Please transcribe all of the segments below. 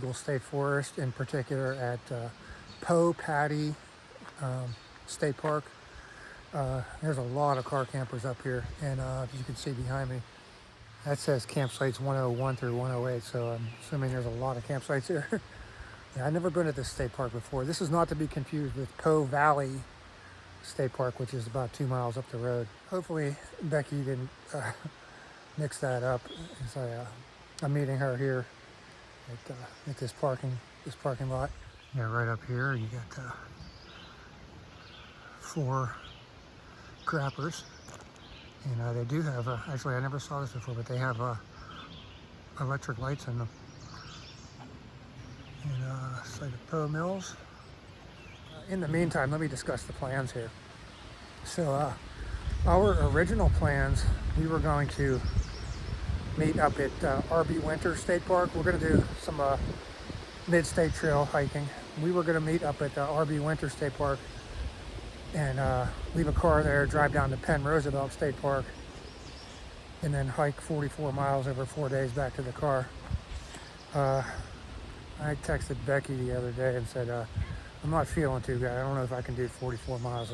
Eagle State Forest, in particular at Poe Patty State Park. There's a lot of car campers up here, and as you can see behind me, that says campsites 101 through 108, so I'm assuming there's a lot of campsites here. Yeah, I've never been to this state park before. This is not to be confused with Poe Valley State Park, which is about 2 miles up the road. Hopefully Becky didn't mix that up. I'm meeting her here at this parking lot. Yeah, right up here you got 4 grappers, and they do have actually I never saw this before, but they have electric lights in them. And site of Poe Mills. In the meantime, let me discuss the plans here. So our original plans, we were going to meet up at R.B. Winter State Park. We're going to do some mid-state trail hiking. We were going to meet up at R.B. Winter State Park and leave a car there, drive down to Penn Roosevelt State Park, and then hike 44 miles over 4 days back to the car. I texted Becky the other day and said, I'm not feeling too good. I don't know if I can do 44 miles.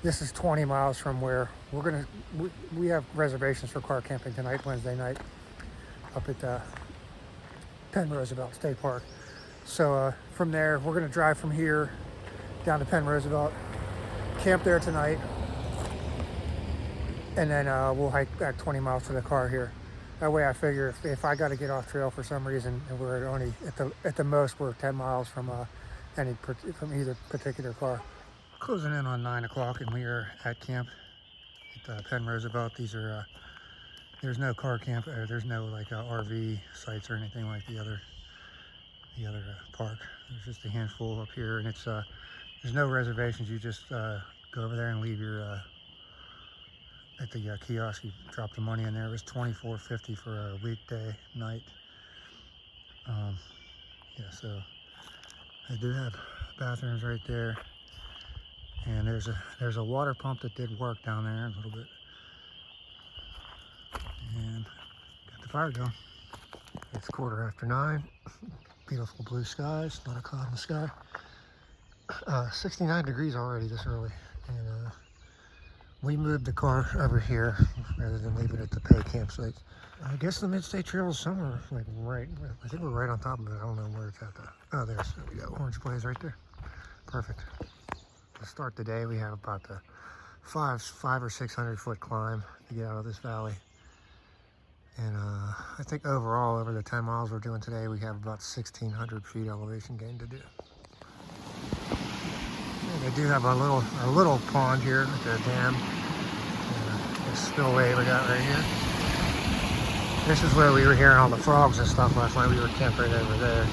This is 20 miles from where we have reservations for car camping tonight, Wednesday night, up at Penn Roosevelt State Park. So from there, we're gonna drive from here down to Penn Roosevelt, camp there tonight, and then we'll hike back 20 miles to the car here. That way I figure if I got to get off trail for some reason, and we're only, at the most, we're 10 miles from either particular car. Closing in on 9 o'clock, and we are at camp at Penn Roosevelt. These are, there's no car camp, there's no like RV sites or anything like the other park. There's just a handful up here, and it's there's no reservations. You just go over there and leave your at the kiosk. You drop the money in there. It was $24.50 for a weekday night. Yeah, so they do have bathrooms right there, and there's a water pump that did work down there a little bit, and got the fire going. It's 9:15. Beautiful blue skies, not a cloud in the sky. 69 degrees already this early, and we moved the car over here rather than leave it at the Pay campsite. I guess the Mid-State Trail is somewhere like I think we're right on top of it. I don't know where it's at though. Oh, there we go. Orange Blaze right there. Perfect. To start the day, we have about the 500 or 600 foot climb to get out of this valley. And I think overall, over the 10 miles we're doing today, we have about 1,600 feet elevation gain to do. They do have a little pond here at the dam. The spillway we got right here. This is where we were hearing all the frogs and stuff last night. We were camped right over there.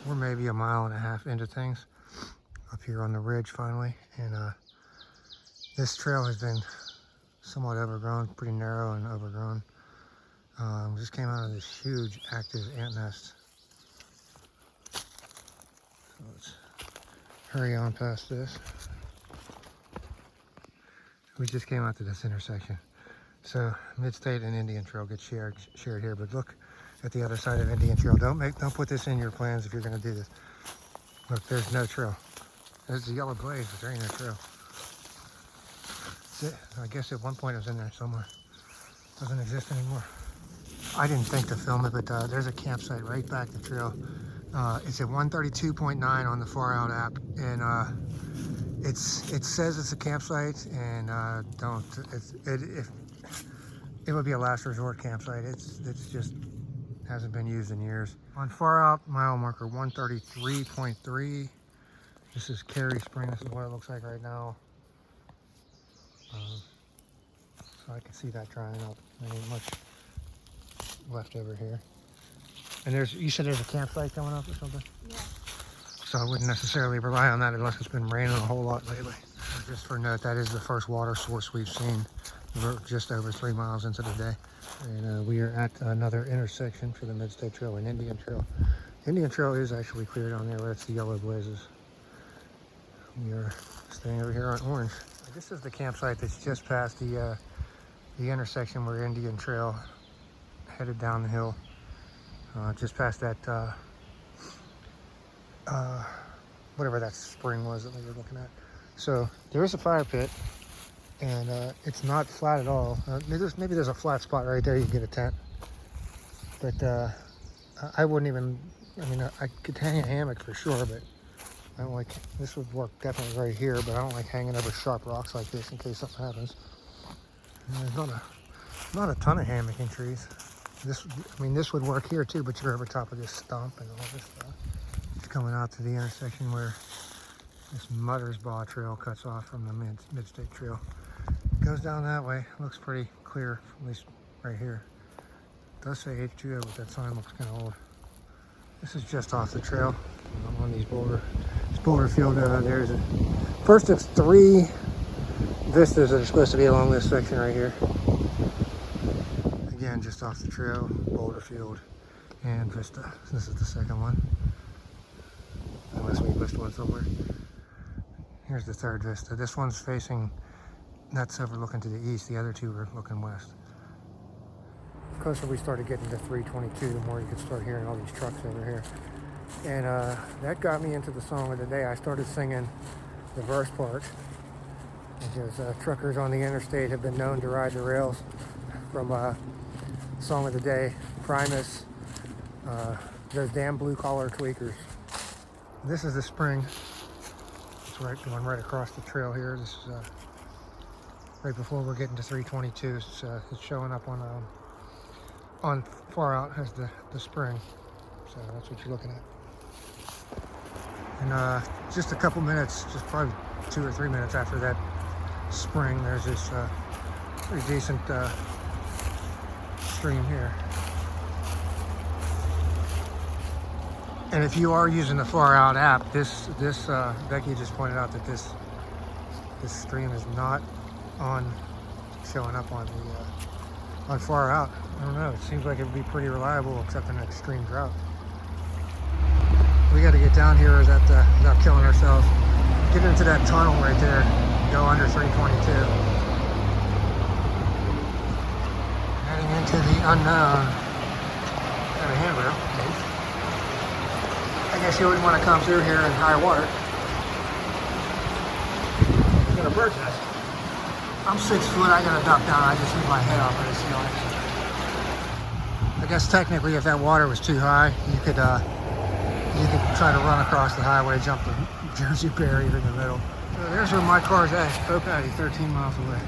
We're maybe a mile and a half into things up here on the ridge finally, and this trail has been somewhat overgrown, pretty narrow and overgrown. We just came out of this huge active ant nest. So let's hurry on past this. We just came out to this intersection. So Mid-State and Indian Trail get shared here, but look at the other side of Indian Trail. Don't put this in your plans if you're going to do this. Look, there's no trail. There's the yellow blaze, but there ain't no trail. I guess at one point it was in there somewhere. Doesn't exist anymore. I didn't think to film it, but there's a campsite right back the trail. It's at 132.9 on the Far Out app, and it says it's a campsite, and it would be a last resort campsite. It's just hasn't been used in years. On Far Out, mile marker 133.3. This is Carey Spring. This is what it looks like right now. So I can see that drying up. There ain't much left over here. And you said there's a campsite coming up or something? Yeah. So I wouldn't necessarily rely on that unless it's been raining a whole lot lately. Just for note, that is the first water source we've seen. We're just over 3 miles into the day. And we are at another intersection for the Mid-State Trail and Indian Trail. Indian Trail is actually cleared on there, where it's the yellow blazes. You're staying over here on Orange. This is the campsite that's just past the intersection where Indian Trail headed down the hill. Just past that, whatever that spring was that we were looking at. So there is a fire pit, and it's not flat at all. Maybe there's a flat spot right there you can get a tent. But I wouldn't even, I mean, I could hang a hammock for sure, but I don't like, this would work definitely right here, but I don't like hanging over sharp rocks like this in case something happens. And there's not a ton of hammocking trees. This would work here too, but you're over top of this stump and all this stuff. It's coming out to the intersection where this Muttersbaugh Trail cuts off from the Mid-State Trail. It goes down that way. Looks pretty clear, at least right here. It does say H2O, but that sign looks kind of old. This is just off the trail. I'm on these boulder field. First of 3 vistas that are supposed to be along this section right here. Again, just off the trail, boulder field, and vista. This is the second one, unless we missed one somewhere. Here's the third vista. This one's facing, that's over looking to the east. The other 2 are looking west. The closer we started getting to 322, the more you could start hearing all these trucks over here. And that got me into the song of the day. I started singing the verse part because truckers on the interstate have been known to ride the rails. From song of the day, Primus, those damn blue collar tweakers. This is the spring. It's going right across the trail here. This is right before we're getting to 322. It's showing up on far out as the spring. So that's what you're looking at. And just a couple minutes, just probably 2 or 3 minutes after that spring, there's this pretty decent stream here. And if you are using the Far Out app, this Becky just pointed out that this stream is not showing up on Far Out. I don't know. It seems like it would be pretty reliable, except in extreme drought. We got to get down here without killing ourselves. Get into that tunnel right there. Go under 322. Heading into the unknown. Got a handrail. I guess you wouldn't want to come through here in high water. Got a bird's nest. I'm 6 foot. I got to duck down. I just leave my head off of the ceiling. I guess technically, if that water was too high, you could try to run across the highway, jump the Jersey barrier in the middle. So there's where my car's at, Bow Patty, 13 miles away.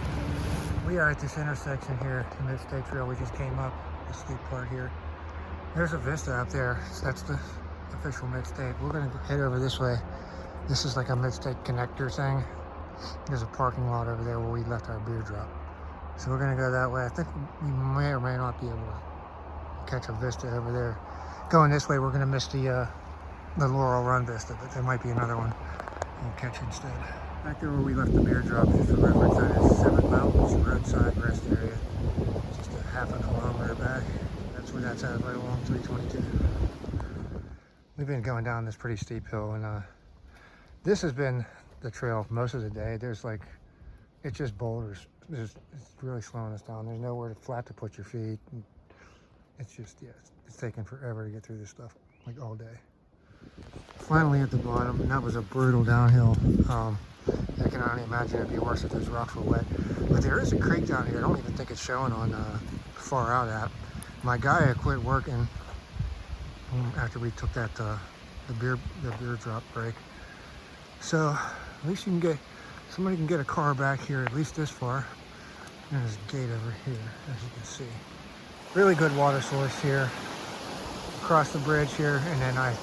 We are at this intersection here, the Mid-State Trail. We just came up the steep part here. There's a vista up there. So that's the official Mid-State. We're gonna head over this way. This is like a Mid-State connector thing. There's a parking lot over there where we left our beer drop. So we're gonna go that way. I think we may or may not be able to catch a vista over there. Going this way, we're gonna miss the Laurel Run vista, but there might be another one we'll catch instead. Back there where we left the beer drop, just for reference, that is Seven Mountains roadside rest area. Just a half a kilometer back. That's where that's at, right along 322. We've been going down this pretty steep hill, and this has been the trail most of the day. There's like, it's just boulders. It's really slowing us down. There's nowhere flat to put your feet. It's just, yeah, it's taking forever to get through this stuff, like all day. Finally at the bottom, and that was a brutal downhill. I can only imagine it'd be worse if those rocks were wet. But there is a creek down here. I don't even think it's showing on Far Out app. My guy quit working after we took that the beer drop break. So at least somebody can get a car back here at least this far. And there's a gate over here, as you can see. Really good water source here. Across the bridge here, and then I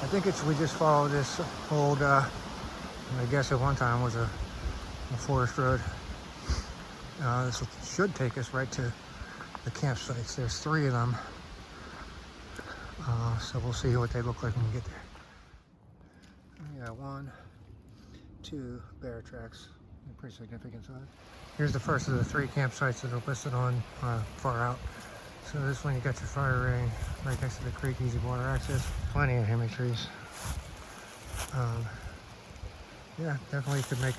think we just follow this old, I guess at one time was a forest road. This should take us right to the campsites. There's 3 of them. So we'll see what they look like when we get there. Yeah, 1, 2 bear tracks. They're pretty significant size. Here's the first of the 3 campsites that are listed on Far Out. So this one, you got your fire ring right next to the creek, easy water access. Plenty of hammock trees. Yeah, definitely could make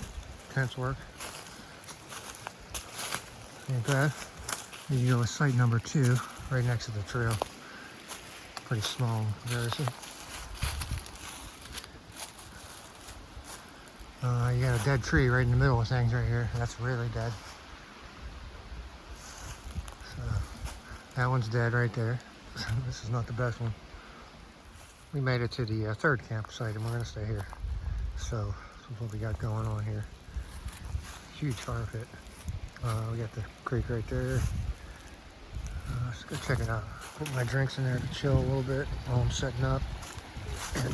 tents work. Ain't bad. Here you go with site number 2, right next to the trail. Pretty small comparison. You got a dead tree right in the middle of things right here. That's really dead. So, that one's dead right there. This is not the best one. We made it to the third campsite and we're going to stay here. So, this is what we got going on here. Huge fire pit. We got the creek right there. Let's go check it out. Put my drinks in there to chill a little bit while I'm setting up. And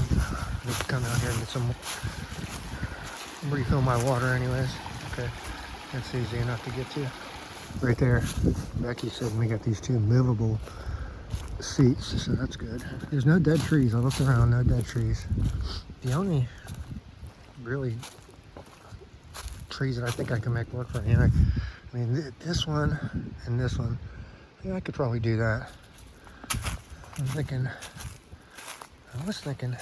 just come out here and get some, refill my water anyways. Okay, that's easy enough to get to. Right there, Becky said we got these 2 movable seats, so that's good. There's no dead trees. I looked around, no dead trees. The only really trees that I think I can make work for a hammock, I mean, this one and this one, yeah, I could probably do that. I was thinking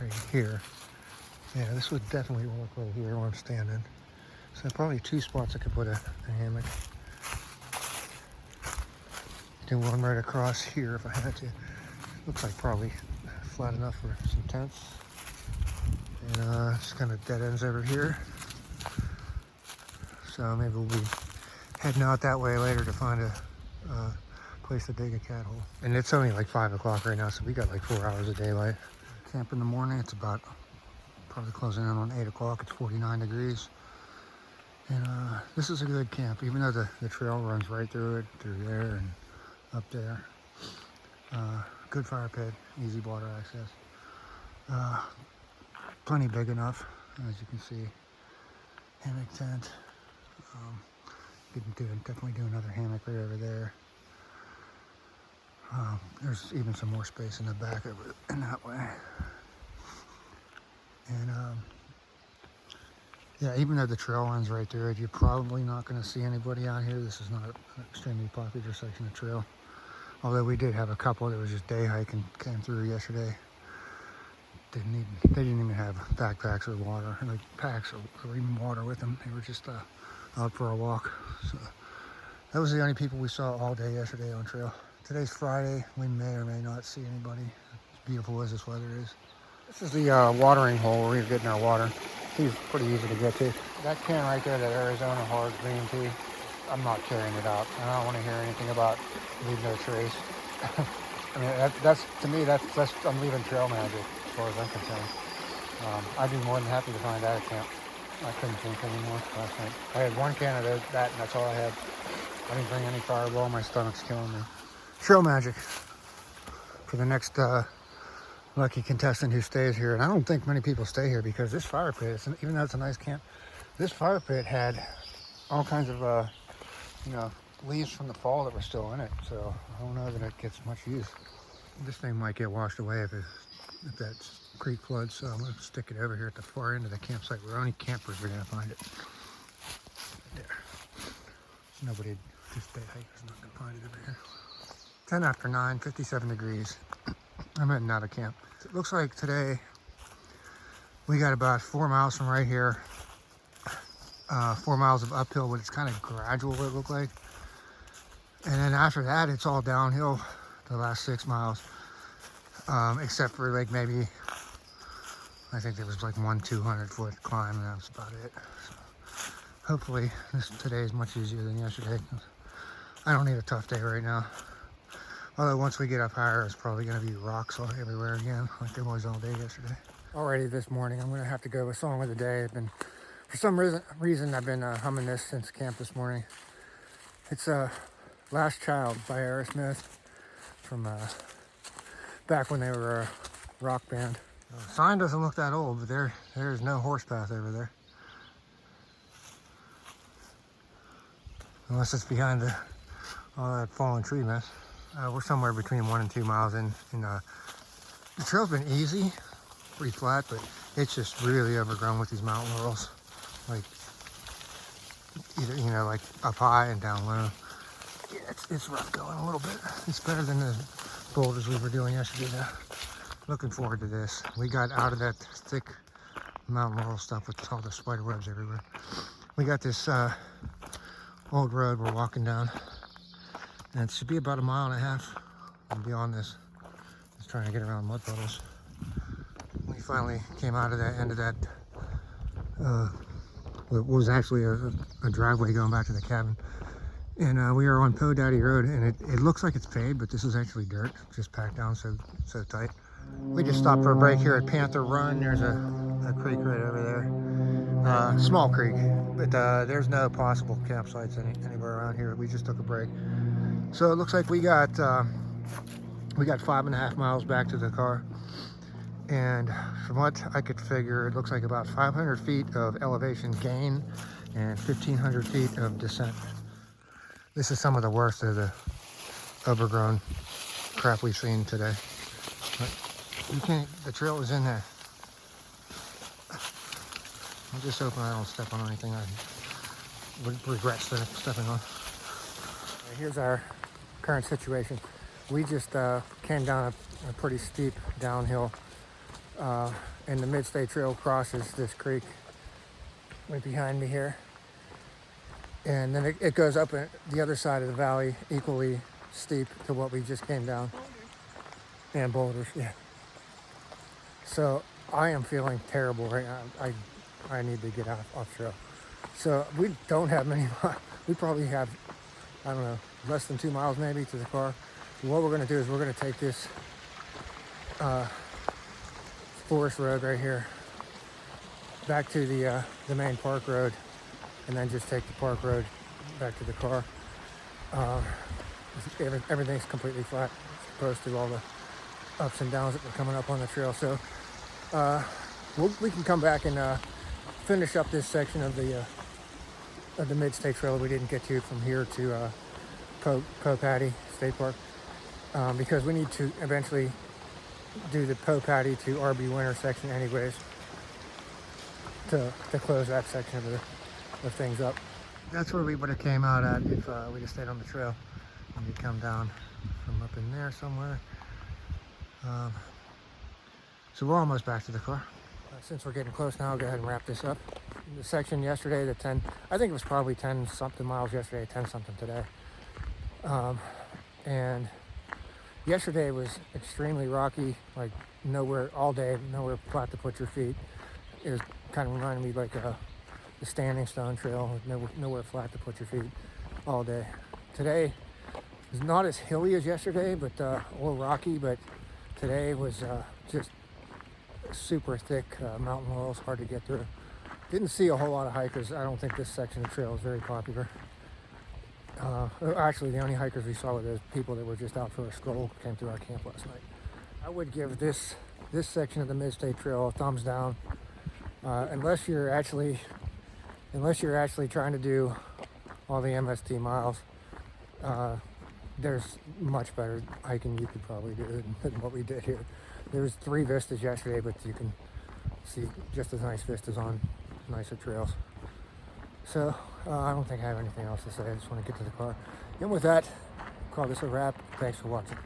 right here. Yeah, this would definitely work right here where I'm standing. So probably 2 spots I could put a hammock. Do one right across here if I had to. Looks like probably flat enough for some tents. And just kind of dead ends over here. So maybe we'll be heading out that way later to find a place to dig a cat hole. And it's only like 5 o'clock right now, so we got like 4 hours of daylight. Camp in the morning, it's about probably closing in on 8 o'clock. It's 49 degrees. And this is a good camp, even though the trail runs right through it, through there and up there. Good fire pit, easy water access. Plenty big enough, as you can see. Hammock tent. Definitely do another hammock right over there. There's even some more space in the back of it in that way. And yeah, even though the trail runs right through it, you're probably not going to see anybody out here. This is not an extremely popular section of trail. Although we did have a couple that was just day hiking, came through yesterday. They didn't even have backpacks or water, like packs or even water with them. They were just out for a walk. So that was the only people we saw all day yesterday on trail. Today's Friday. We may or may not see anybody. As beautiful as this weather is. This is the watering hole where we're getting our water. It's pretty easy to get to. That can right there, that Arizona hard green tea, I'm not carrying it out. I don't want to hear anything about leave no trace. I mean, that's to me, that's I'm leaving trail magic as far as I'm concerned. I'd be more than happy to find that at camp. I couldn't drink anymore last night. I had 1 can of that, and that's all I had. I didn't bring any Fireball. My stomach's killing me. Trail magic for the next lucky contestant who stays here. And I don't think many people stay here because this fire pit, even though it's a nice camp, this fire pit had all kinds of leaves from the fall that were still in it. So I don't know that it gets much use. This thing might get washed away if that creek floods. So I'm going to stick it over here at the far end of the campsite where only campers are going to find it. There. Nobody, just day hikers, not going to find it over here. 10 after 9, 57 degrees. I'm heading out of camp. It looks like today we got about 4 miles from right here. 4 miles of uphill, but it's kind of gradual, it looked like. And then after that, it's all downhill the last 6 miles. Except for like maybe, I think there was like 1 200-foot climb, and that was about it. So hopefully today is much easier than yesterday. I don't need a tough day right now. Although once we get up higher, it's probably going to be rocks everywhere again, like there was all day yesterday. Already this morning, I'm going to have to go with Song of the Day. For some reason, I've been humming this since camp this morning. It's Last Child by Aerosmith from back when they were a rock band. The sign doesn't look that old, but there's no horse path over there. Unless it's behind all that fallen tree mess. We're somewhere between 1 and 2 miles in. The trail's been easy, pretty flat, but it's just really overgrown with these mountain laurels. Like, either, like up high and down low. Yeah, it's rough going a little bit. It's better than the boulders we were doing yesterday though. Looking forward to this. We got out of that thick mountain laurel stuff with all the spider webs everywhere. We got this old road we're walking down, and it should be about 1.5 miles and beyond this. Just trying to get around mud puddles. We finally came out of that end of that what was actually a driveway going back to the cabin, and we are on Po Daddy Road, and it looks like it's paved, but this is actually dirt, just packed down so tight. We just stopped for a break here at Panther Run. There's a creek right over there, small creek, but there's no possible campsites anywhere around here. We just took a break, so it looks like we got 5.5 miles back to the car. And from what I could figure, it looks like about 500 feet of elevation gain and 1,500 feet of descent. This is some of the worst of the overgrown crap we've seen today. But you can't, the trail is in there. I'm just hoping I don't step on anything I would regret stepping on. Here's our current situation. We just came down a pretty steep downhill. And the Mid-State Trail crosses this creek right behind me here, and then it goes up the other side of the valley, equally steep to what we just came down. And boulders, yeah. So I am feeling terrible right now. I need to get off trail. So we don't have many miles. We probably have, I don't know, less than 2 miles maybe to the car. And what we're going to do is we're going to take this forest road right here back to the main park road, and then just take the park road back to the car. Everything's completely flat as opposed to all the ups and downs that were coming up on the trail. So we can come back and finish up this section of the Mid-State Trail we didn't get to from here to Po Paddy State Park, because we need to eventually do the Po Paddy to RB Winter section anyways, to close that section of things up. That's where we would have came out at if we just stayed on the trail. And you'd come down from up in there somewhere. So we're almost back to the car. Since we're getting close now, I'll go ahead and wrap this up. The section yesterday, I think it was probably 10 something miles yesterday, 10 something today. And yesterday was extremely rocky, like nowhere all day, nowhere flat to put your feet. It was kind of reminding me like the Standing Stone Trail, nowhere flat to put your feet all day. Today is not as hilly as yesterday, but or rocky, but today was just super thick mountain laurels, hard to get through. Didn't see a whole lot of hikers. I don't think this section of trail is very popular. Actually, the only hikers we saw were those people that were just out for a stroll, came through our camp last night. I would give this section of the Mid-State Trail a thumbs down, unless you're actually trying to do all the MST miles. There's much better hiking you could probably do than what we did here. There's 3 vistas yesterday, but you can see just as nice vistas on nicer trails. So I don't think I have anything else to say. I just want to get to the car. And with that, call this a wrap. Thanks for watching.